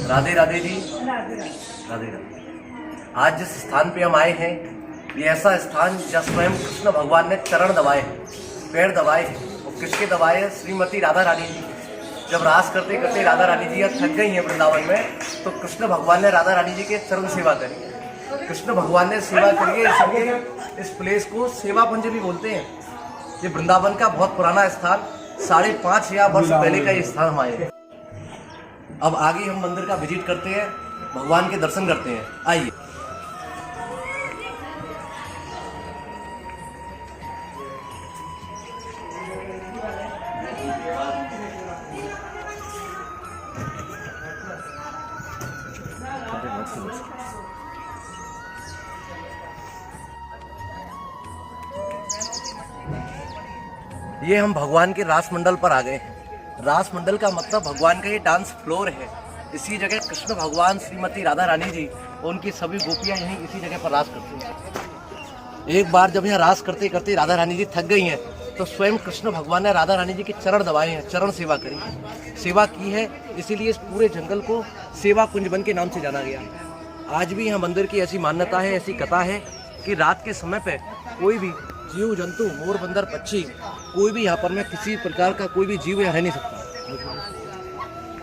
राधे राधे जी। राधे राधे राधे। आज जिस स्थान पे हम आए हैं, ये ऐसा स्थान जहाँ स्वयं कृष्ण भगवान ने चरण दबाए हैं, पैर दबाए हैं। और किसके दबाए हैं? श्रीमती राधा रानी जी। जब रास करते करते राधा रानी जी यहाँ थक गई हैं वृंदावन में, तो कृष्ण भगवान ने राधा रानी जी के चरण सेवा करी। कृष्ण भगवान ने सेवा करी है, इसलिए इस प्लेस को सेवा कुंज भी बोलते हैं। ये वृंदावन का बहुत पुराना स्थान, 5,500 वर्ष पहले का ये स्थान हम आए हैं। अब आगे हम मंदिर का विजिट करते हैं, भगवान के दर्शन करते हैं। आइए। ये हम भगवान के रास मंडल पर आ गए हैं। रास मंडल का मतलब भगवान का ये डांस फ्लोर है। इसी जगह कृष्ण भगवान, श्रीमती राधा रानी जी और उनकी सभी गोपियां यहीं इसी जगह पर रास करती हैं। एक बार जब यहाँ रास करते करते राधा रानी जी थक गई हैं, तो स्वयं कृष्ण भगवान ने राधा रानी जी के चरण दबाए हैं, चरण सेवा करी, सेवा की है। इसीलिए इस पूरे जंगल को सेवा कुंज वन के नाम से जाना गया। आज भी यहाँ मंदिर की ऐसी मान्यता है, ऐसी कथा है कि रात के समय पे कोई भी जीव जंतु, मोर, बंदर, पक्षी, कोई भी यहाँ पर में किसी प्रकार का कोई भी जीव यहाँ रह नहीं सकता।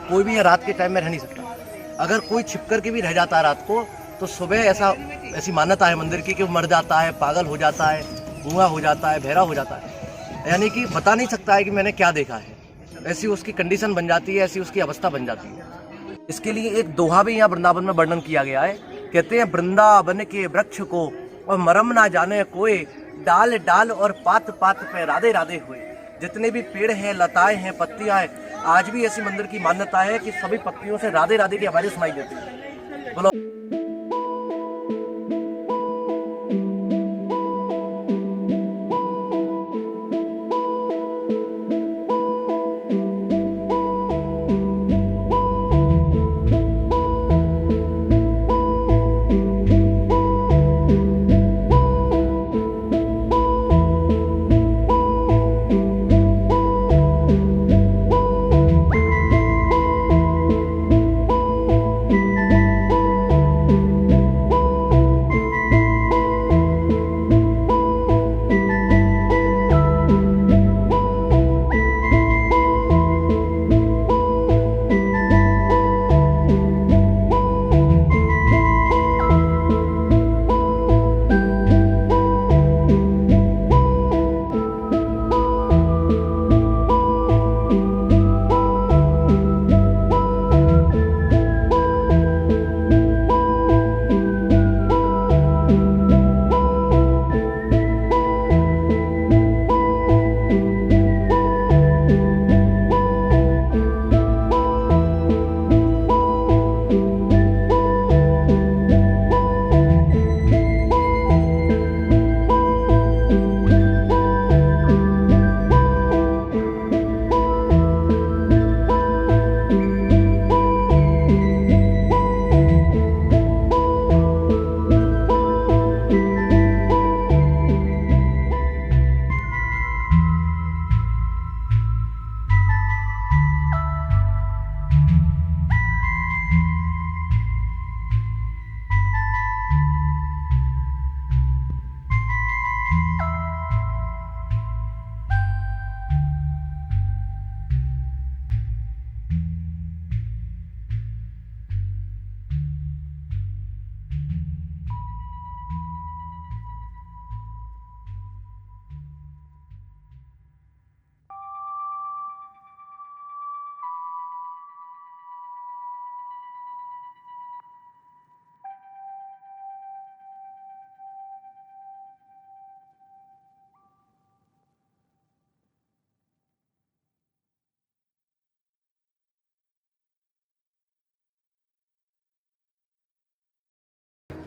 कोई भी यहाँ रात के टाइम में रह नहीं सकता। अगर कोई छिप कर के भी रह जाता है रात को, तो सुबह ऐसी मान्यता है मंदिर की कि वो मर जाता है, पागल हो जाता है, गूंगा हो जाता है, बहरा हो जाता है, यानी कि बता नहीं सकता है कि मैंने क्या देखा है। ऐसी उसकी कंडीशन बन जाती है, ऐसी उसकी अवस्था बन जाती है। इसके लिए एक दोहा भी यहाँ वृंदावन में वर्णन किया गया है। कहते हैं, वृंदावन के वृक्ष को और मरम ना जाने कोई, डाल डाल और पात पात पे राधे राधे हुए। जितने भी पेड़ हैं, लताएं हैं, पत्तियां हैं, आज भी ऐसी मंदिर की मान्यता है कि सभी पत्तियों से राधे राधे की आवाजें सुनाई देती है। बोलो।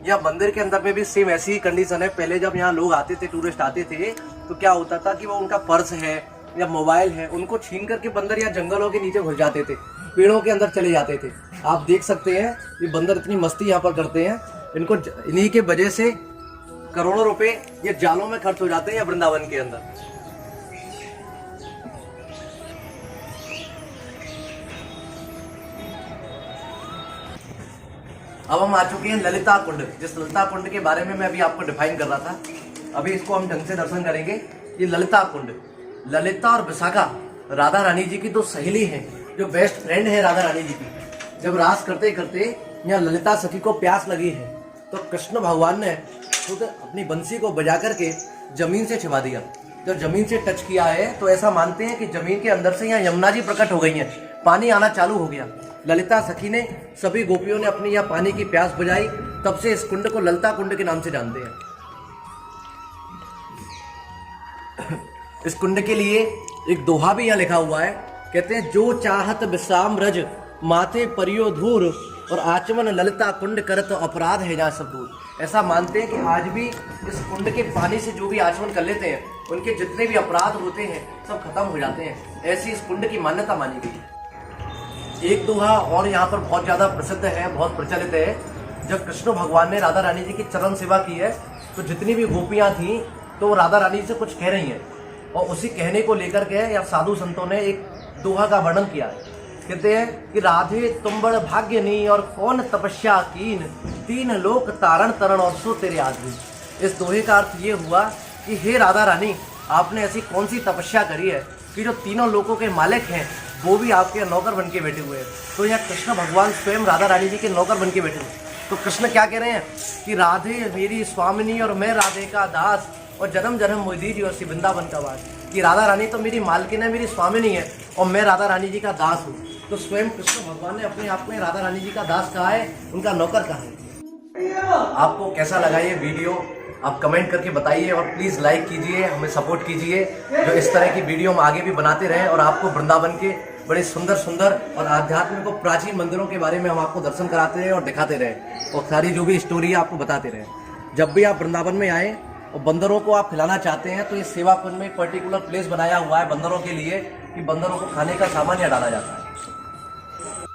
या मंदिर के अंदर में भी सेम ऐसी ही कंडीशन है। पहले जब यहाँ लोग आते थे, टूरिस्ट आते थे, तो क्या होता था कि वो उनका पर्स है या मोबाइल है, उनको छीन करके बंदर या जंगलों के नीचे घुस जाते थे, पेड़ों के अंदर चले जाते थे। आप देख सकते हैं ये बंदर इतनी मस्ती यहाँ पर करते हैं। इनको इन्हीं के वजह से करोड़ों रुपए ये जालों में खर्च हो जाते हैं वृंदावन के अंदर। अब हम आ चुके हैं ललिता कुंड। जिस ललिता कुंड के बारे में मैं अभी आपको डिफाइन कर रहा था, अभी इसको हम ढंग से दर्शन करेंगे। ये ललिता कुंड, ललिता और विशाखा राधा रानी जी की दो सहेली हैं, जो बेस्ट फ्रेंड है राधा रानी जी की। जब रास करते करते यहाँ ललिता सखी को प्यास लगी है, तो कृष्ण भगवान ने खुद अपनी बंसी को बजा करके जमीन से छिपा दिया। जब जमीन से टच किया है तो ऐसा मानते हैं कि जमीन के अंदर से यहाँ यमुना जी प्रकट हो गई हैं, पानी आना चालू हो गया। ललिता सखी ने, सभी गोपियों ने अपनी यहाँ पानी की प्यास बुझाई, तब से इस कुंड को ललिता कुंड के नाम से जानते हैं। इस कुंड के लिए एक दोहा भी यहाँ लिखा हुआ है, कहते हैं जो चाहत विश्राम रज माथे परियो धूर और आचमन ललिता कुंड करत अपराध है जा सब दूर। ऐसा मानते हैं कि आज भी इस कुंड के पानी से जो भी आचमन कर लेते हैं, उनके जितने भी अपराध होते हैं सब खत्म हो जाते हैं। ऐसी इस कुंड की मान्यता मानी गई है। एक दोहा और यहाँ पर बहुत ज्यादा प्रसिद्ध है, बहुत प्रचलित है। जब कृष्ण भगवान ने राधा रानी जी की चरण सेवा की है, तो जितनी भी गोपियां थीं तो राधा रानी से कुछ कह रही हैं, और उसी कहने को लेकर के या साधु संतों ने एक दोहा का वर्णन किया है। कहते हैं कि राधे तुम बड़ भाग्यनी और कौन तपस्या कीन, तीन लोक तारण तरण और सो तेरे आदमी। इस दोहे का अर्थ ये हुआ कि हे राधा रानी, आपने ऐसी कौन सी तपस्या करी है कि जो तीनों लोकों के मालिक हैं वो भी आपके नौकर बन के बैठे हुए हैं। तो यहाँ कृष्ण भगवान स्वयं राधा रानी जी के नौकर बन के बैठे हुए। तो कृष्ण क्या कह रहे हैं कि राधे मेरी स्वामिनी और मैं राधे का दास, और जन्म जन्म मोदी जी और श्री वृंदावन का वास। कि राधा रानी तो मेरी मालकिन है, मेरी स्वामिनी है, और मैं राधा रानी जी का दास हूँ। तो स्वयं कृष्ण भगवान ने अपने आप में राधा रानी जी का दास कहा है, उनका नौकर कहा है। आपको कैसा लगा ये वीडियो आप कमेंट करके बताइए, और प्लीज़ लाइक कीजिए, हमें सपोर्ट कीजिए, जो इस तरह की वीडियो हम आगे भी बनाते रहें और आपको वृंदावन के बड़े सुंदर सुंदर और आध्यात्मिक और प्राचीन मंदिरों के बारे में हम आपको दर्शन कराते रहें और दिखाते रहें, और सारी जो भी स्टोरी है आपको बताते रहें। जब भी आप वृंदावन में आएँ और बंदरों को आप खिलाना चाहते हैं, तो ये सेवा कुंज में एक पर्टिकुलर प्लेस बनाया हुआ है बंदरों के लिए, कि बंदरों को खाने का सामान यहाँ डाला जाता है।